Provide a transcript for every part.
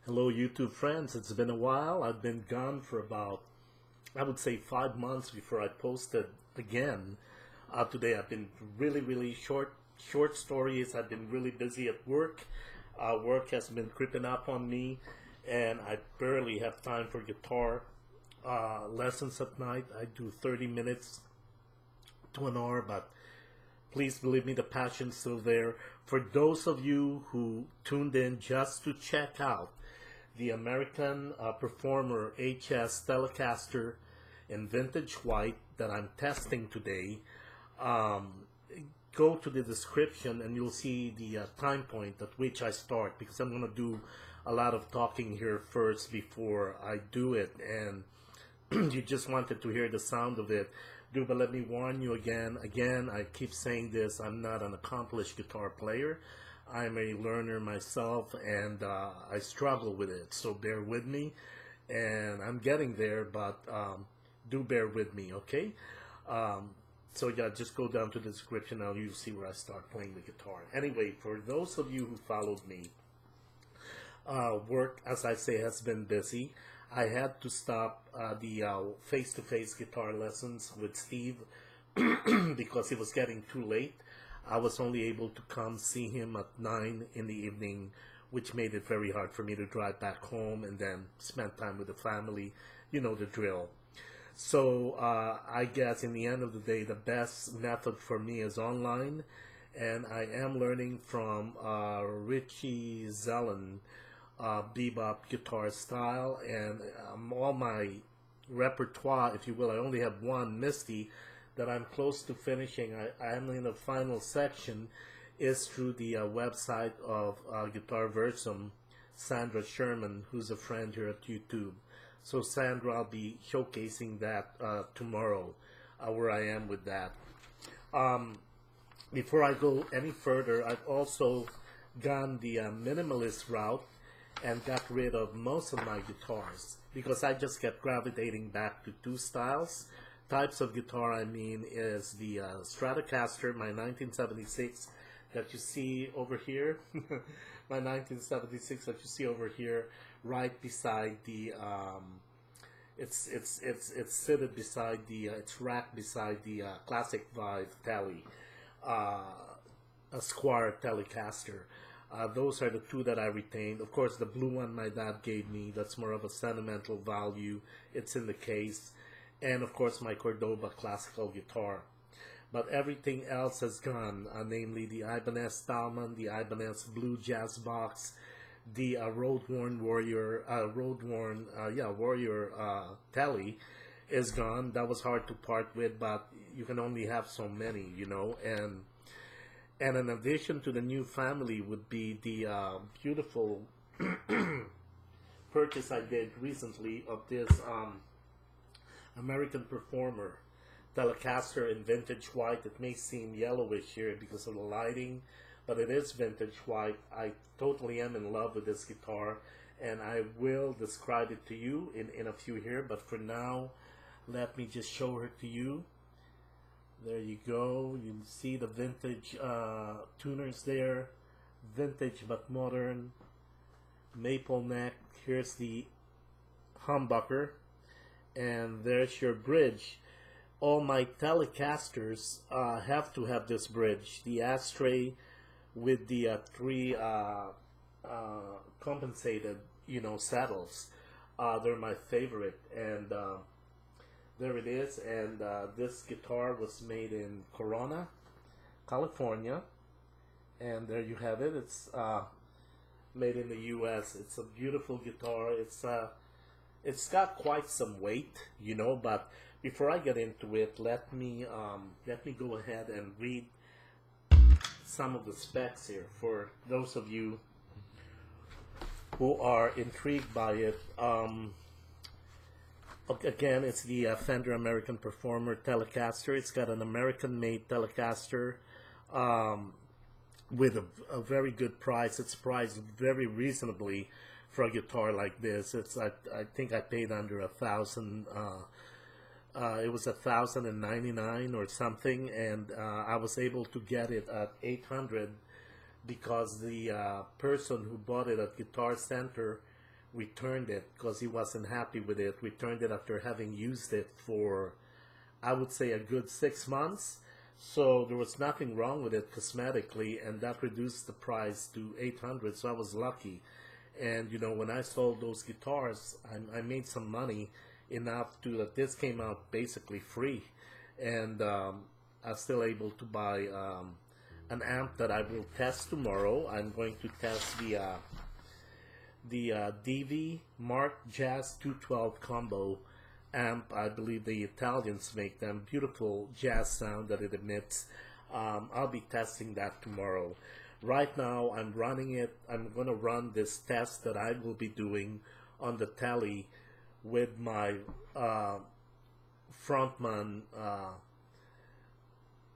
Hello, YouTube friends. It's been a while. I've been gone for about, I would say, 5 months before I posted again. Today, I've been really short stories. I've been really busy at work. Work has been creeping up on me, and I barely have time for guitar lessons at night. I do 30 minutes to an hour, but please believe me, the passion's still there. For those of you who tuned in just to check out the American Performer HS Telecaster in vintage white that I'm testing today, um, go to the description and you'll see the time point at which I start, because I'm going to do a lot of talking here first before I do it, and you just wanted to hear the sound of it. But let me warn you again, I keep saying this, I'm not an accomplished guitar player. I'm a learner myself, and I struggle with it, so bear with me. And I'm getting there, but do bear with me, okay? So yeah, just go down to the description, now you'll see where I start playing the guitar. Anyway, for those of you who followed me, work, as I say, has been busy. I had to stop the face-to-face guitar lessons with Steve because it was getting too late. I was only able to come see him at 9 in the evening, which made it very hard for me to drive back home and then spend time with the family. You know the drill. So I guess in the end of the day, the best method for me is online, and I am learning from Richie Zellen, bebop guitar style, and all my repertoire, if you will. I only have one, Misty, that I'm close to finishing. I'm in the final section, is through the website of Guitar Versum, Sandra Sherman, who's a friend here at YouTube. So Sandra, I'll be showcasing that tomorrow, where I am with that. Before I go any further, I've also gone the minimalist route and got rid of most of my guitars because I just kept gravitating back to two types of guitar. I mean, is the Stratocaster, my 1976 that you see over here, my 1976 that you see over here, right beside the it's seated beside the it's racked beside the Classic Vibe Tele, a Squire Telecaster. Those are the two that I retained. Of course, the blue one my dad gave me, that's more of a sentimental value. It's in the case. And of course, my Cordoba classical guitar. But everything else has gone, namely the Ibanez Stallman, the Ibanez Blue Jazz Box, the Road-worn Warrior, Warrior Tele is gone. That was hard to part with, but you can only have so many, you know. And in addition to the new family would be the beautiful purchase I did recently of this American Performer Telecaster in vintage white. It may seem yellowish here because of the lighting, but it is vintage white. I totally am in love with this guitar, and I will describe it to you in a few here, but for now, let me just show her to you. There you go. You see the vintage tuners there. Vintage but modern. Maple neck. Here's the humbucker. And there's your bridge. All my Telecasters have to have this bridge. The ashtray with the three compensated, saddles. They're my favorite. And there it is, and this guitar was made in Corona, California, and there you have it. It's made in the U.S. It's a beautiful guitar. It's got quite some weight, But before I get into it, let me go ahead and read some of the specs here for those of you who are intrigued by it. Again, it's the Fender American Performer Telecaster. It's got an American-made Telecaster with a very good price. It's priced very reasonably for a guitar like this. I think I paid under $1,000. It was $1,099 or something, and I was able to get it at $800 because the person who bought it at Guitar Center returned it because he wasn't happy with it. Returned it after having used it for, I would say, a good 6 months. So there was nothing wrong with it cosmetically, and that reduced the price to 800. So I was lucky. And you know, when I sold those guitars, I made some money enough to that this came out basically free, and I was still able to buy an amp that I will test tomorrow. I'm going to test the DV Mark Jazz 212 combo amp. I believe the Italians make them. Beautiful jazz sound that it emits. I'll be testing that tomorrow. Right now I'm running it. I'm going to run this test that I will be doing on the Tele with my Frontman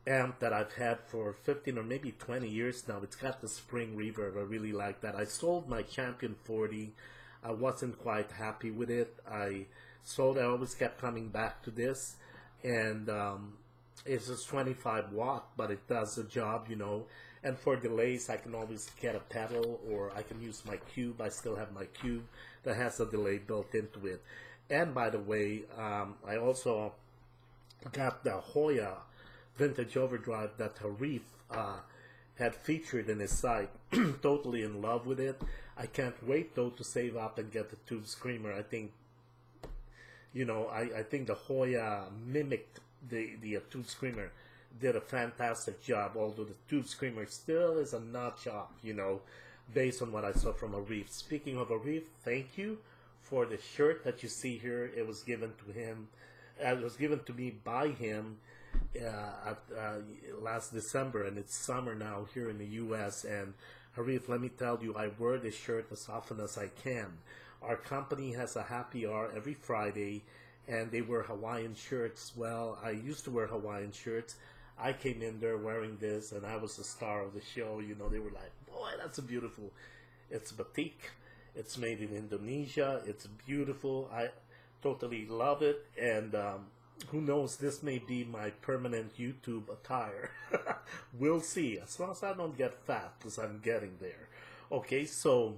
amp that I've had for 15 or maybe 20 years now. It's got the spring reverb. I really like that. I sold my Champion 40. I wasn't quite happy with it. I always kept coming back to this, and it's just 25 watt, but it does the job, you know. And for delays, I can always get a pedal, or I can use my cube. I still have my cube that has a delay built into it. And by the way, I also got the Hoya vintage overdrive that Harif had featured in his site. Totally in love with it. I can't wait though to save up and get the Tube Screamer. I think, you know, I think the Hoya mimicked the Tube Screamer, did a fantastic job, although the Tube Screamer still is a notch off, you know, based on what I saw from Arif. Speaking of Arif, thank you for the shirt that you see here. It was given to him, it was given to me by him last December, and it's summer now here in the US. And Arif, let me tell you, I wear this shirt as often as I can. Our company has a happy hour every Friday, and they wear Hawaiian shirts. Well, I used to wear Hawaiian shirts. I came in there wearing this, and I was the star of the show. You know, they were like, boy, that's a beautiful. It's batik. It's made in Indonesia. It's beautiful. I totally love it. And who knows, this may be my permanent YouTube attire. We'll see. As long as I don't get fat, because I'm getting there. Okay, so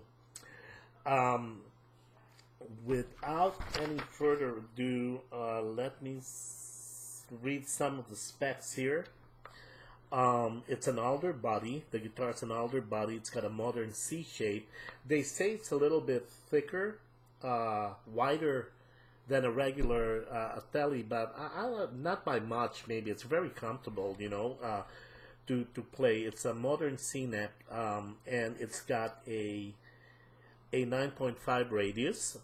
without any further ado, let me read some of the specs here. It's an alder body. The guitar's an alder body. It's got a modern C shape. They say it's a little bit thicker, wider than a regular Tele, but not by much. Maybe it's very comfortable, you know, to play. It's a modern C neck, and it's got a 9.5 radius,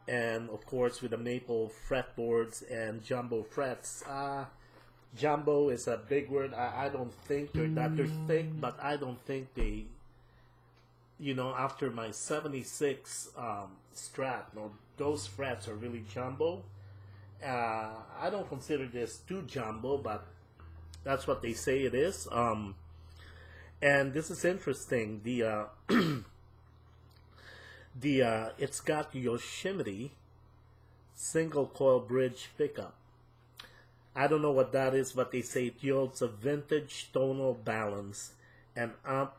and of course with the maple fretboards and jumbo frets. Jumbo is a big word. I don't think they're thick, but I don't think they, you know, after my 76 Strat, no, those frets are really jumbo. I don't consider this too jumbo, but that's what they say it is. And this is interesting. It's got Yosemite single coil bridge pickup. I don't know what that is, but they say it yields a vintage tonal balance and amp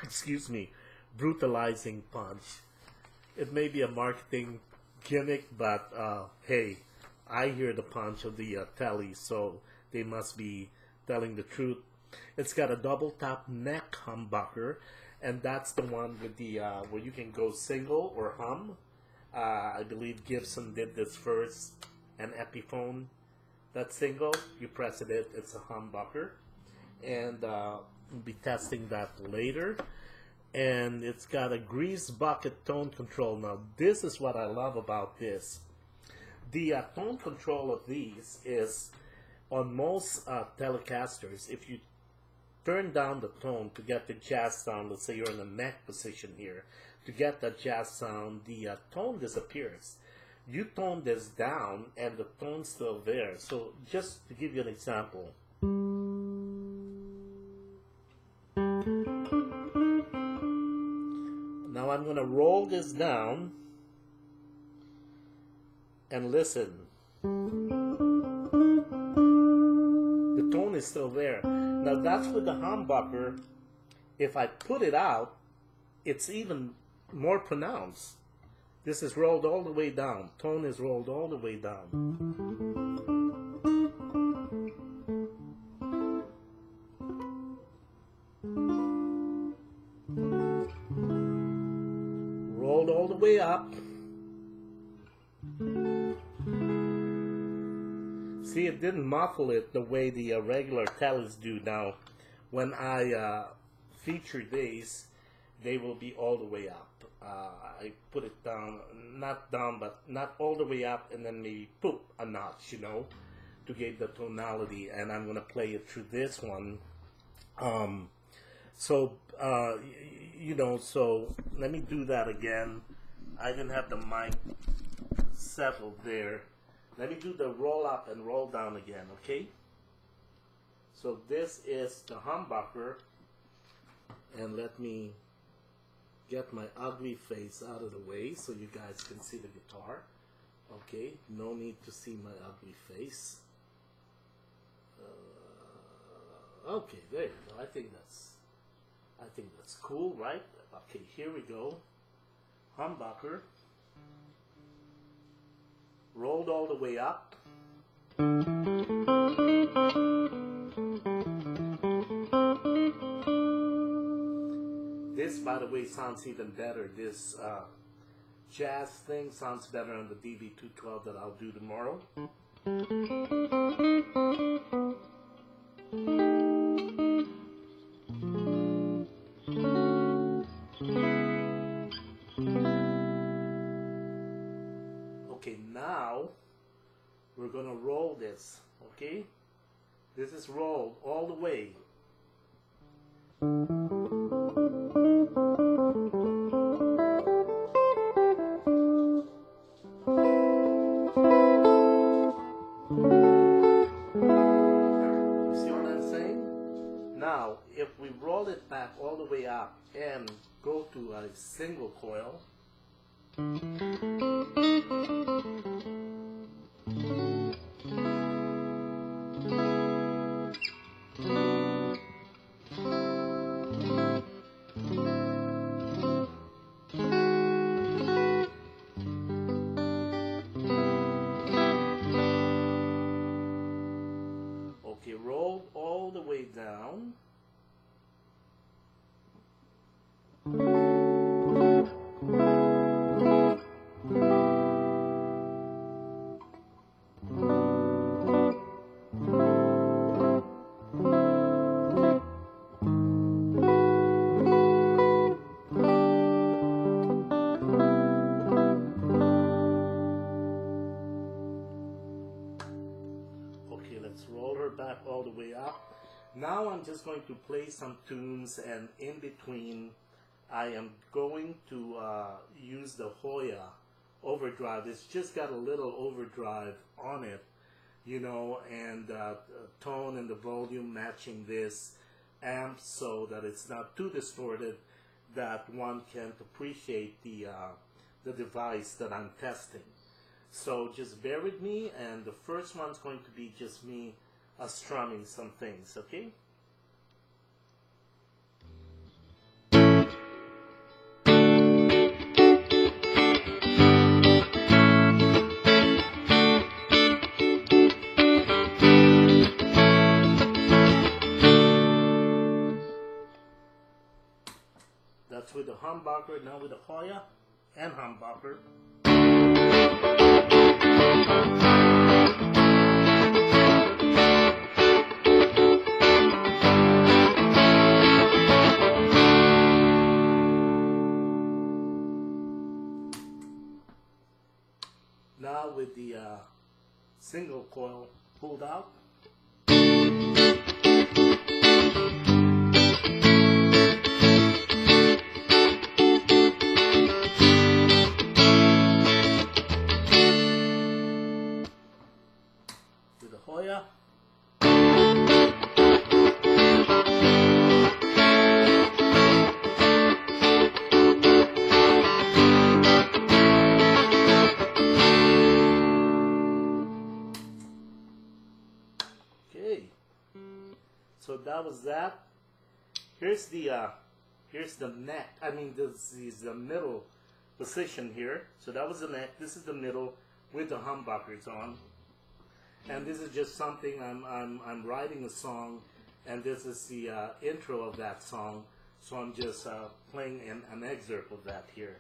excuse me, brutalizing punch. It may be a marketing gimmick, but hey, I hear the punch of the Tele, so they must be telling the truth. It's got a double tap neck humbucker, and that's the one with the where you can go single or hum. I believe Gibson did this first, an Epiphone. That single, you press it, it's a humbucker, and we'll be testing that later. And it's got a grease bucket tone control. Now this is what I love about this. The tone control of these is on most Telecasters. If you turn down the tone to get the jazz sound, let's say you're in a neck position here, to get that jazz sound, the tone disappears. You tone this down and the tone's still there. So just to give you an example. Now I'm going to roll this down and listen. The tone is still there. Now that's with the humbucker. If I put it out, it's even more pronounced. This is rolled all the way down. Tone is rolled all the way down. Rolled all the way up. See, it didn't muffle it the way the regular Teles do now. When I feature these, they will be all the way up. I put it down, not down, but not all the way up, and then maybe poop a notch, you know, to get the tonality. And I'm gonna play it through this one. You know, so let me do that again. I didn't have the mic settled there. Let me do the roll up and roll down again, okay? So this is the humbucker, and let me get my ugly face out of the way so you guys can see the guitar. Okay, no need to see my ugly face. Okay, there you go. I think that's cool, right? Okay, here we go. Humbucker. Rolled all the way up. This, by the way, sounds even better. This jazz thing sounds better on the DB212 that I'll do tomorrow. Okay, now we're gonna roll this, okay? This is rolled all the way. You see what I'm saying? Now, if we roll it back all the way up and go to a single coil, okay, roll all the way down. Okay, let's roll her back all the way up. Now I'm just going to play some tunes, and in between I am going to use the Hoya overdrive. It's just got a little overdrive on it, you know, and tone and the volume matching this amp so that it's not too distorted, that one can appreciate the device that I'm testing. So just bear with me, and the first one's going to be just me strumming some things, okay? That's with the humbucker, now with the Hoya and humbucker. Now with the single coil pulled out. With the Hoya. So that was that. Here's Here's the neck. I mean, this is the middle position here. So that was the neck. This is the middle with the humbuckers on. And this is just something I'm writing a song, and this is the intro of that song. So I'm just playing an excerpt of that here.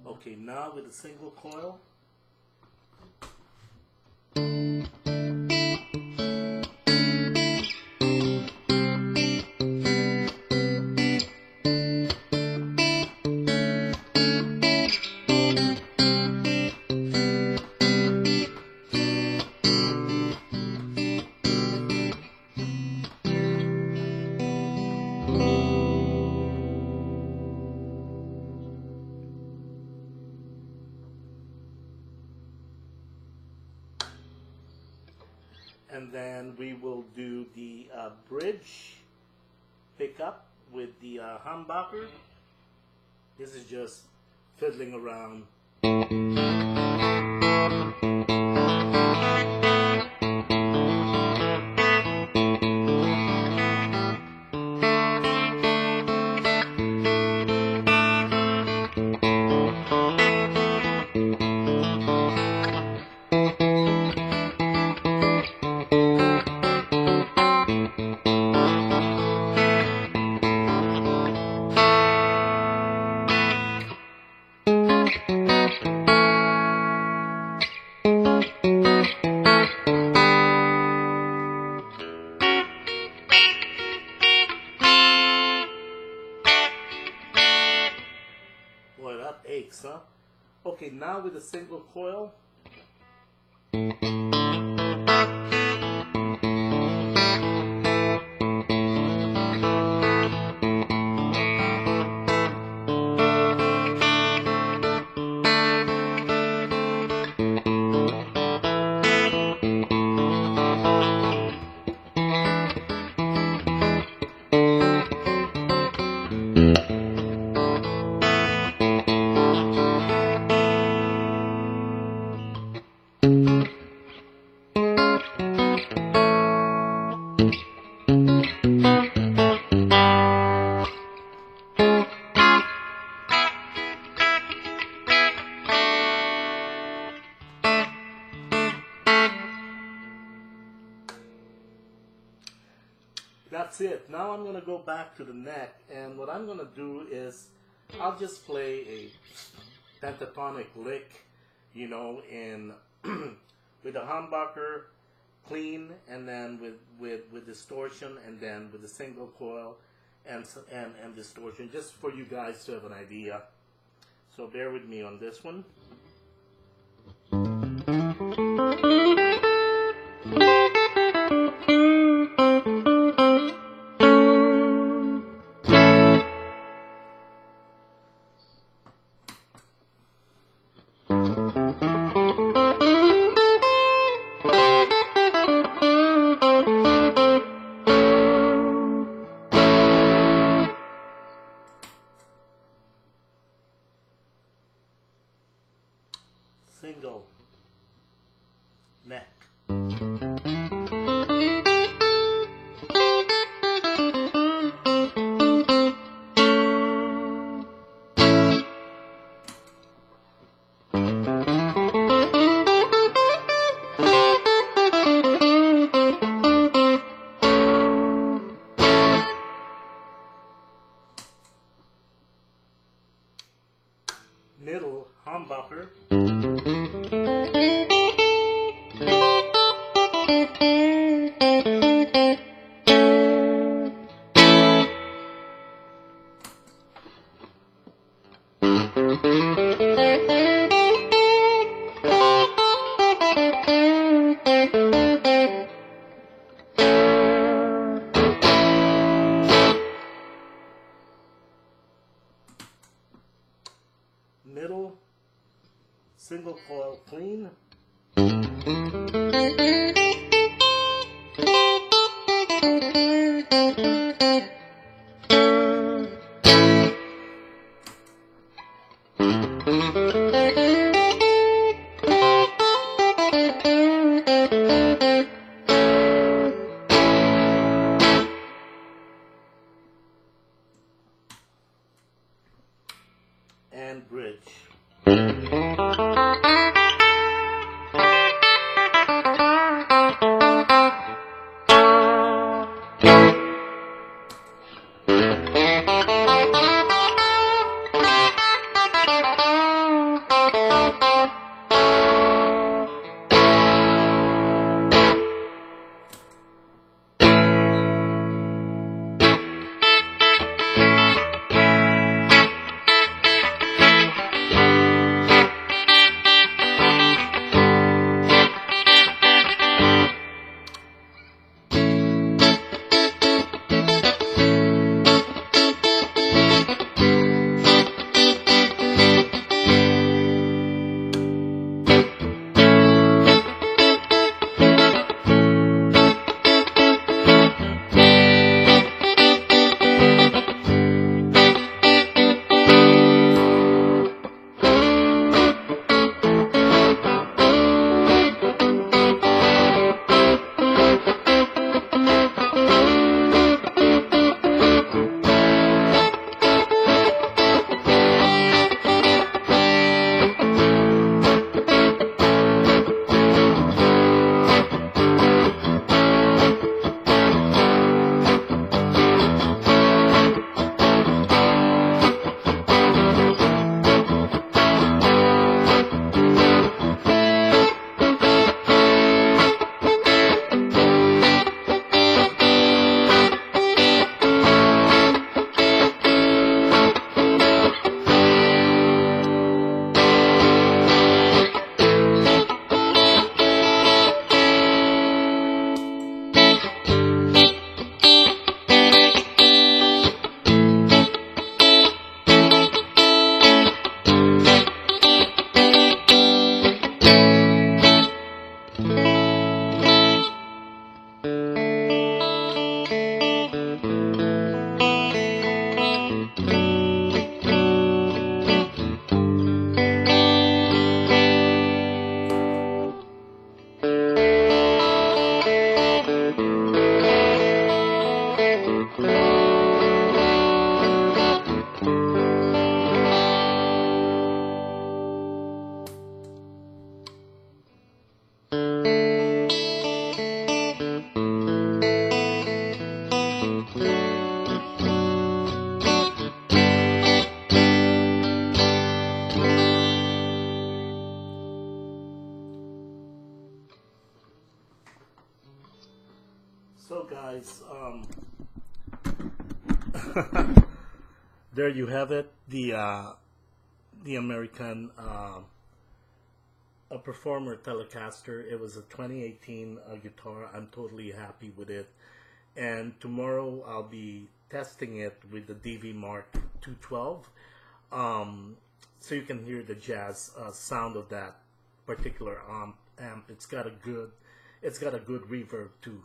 Okay, now with a single coil. And then we will do the bridge pickup with the humbucker. This is just fiddling around. Boy, that aches, huh? Okay, now with a single coil. That's it. Now I'm going to go back to the neck, and what I'm going to do is I'll just play a pentatonic lick, you know, in with a humbucker, clean, and then with distortion, and then with a single coil and distortion, just for you guys to have an idea. So bear with me on this one. Single neck. Middle humbucker. single coil clean. And bridge. So guys, there you have it, the American a performer Telecaster. It was a 2018 guitar. I'm totally happy with it, and tomorrow I'll be testing it with the DV Mark 212, so you can hear the jazz sound of that particular amp. It's got a good reverb too.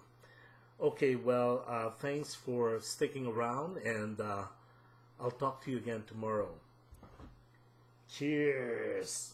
Okay, well, thanks for sticking around, and I'll talk to you again tomorrow. Cheers!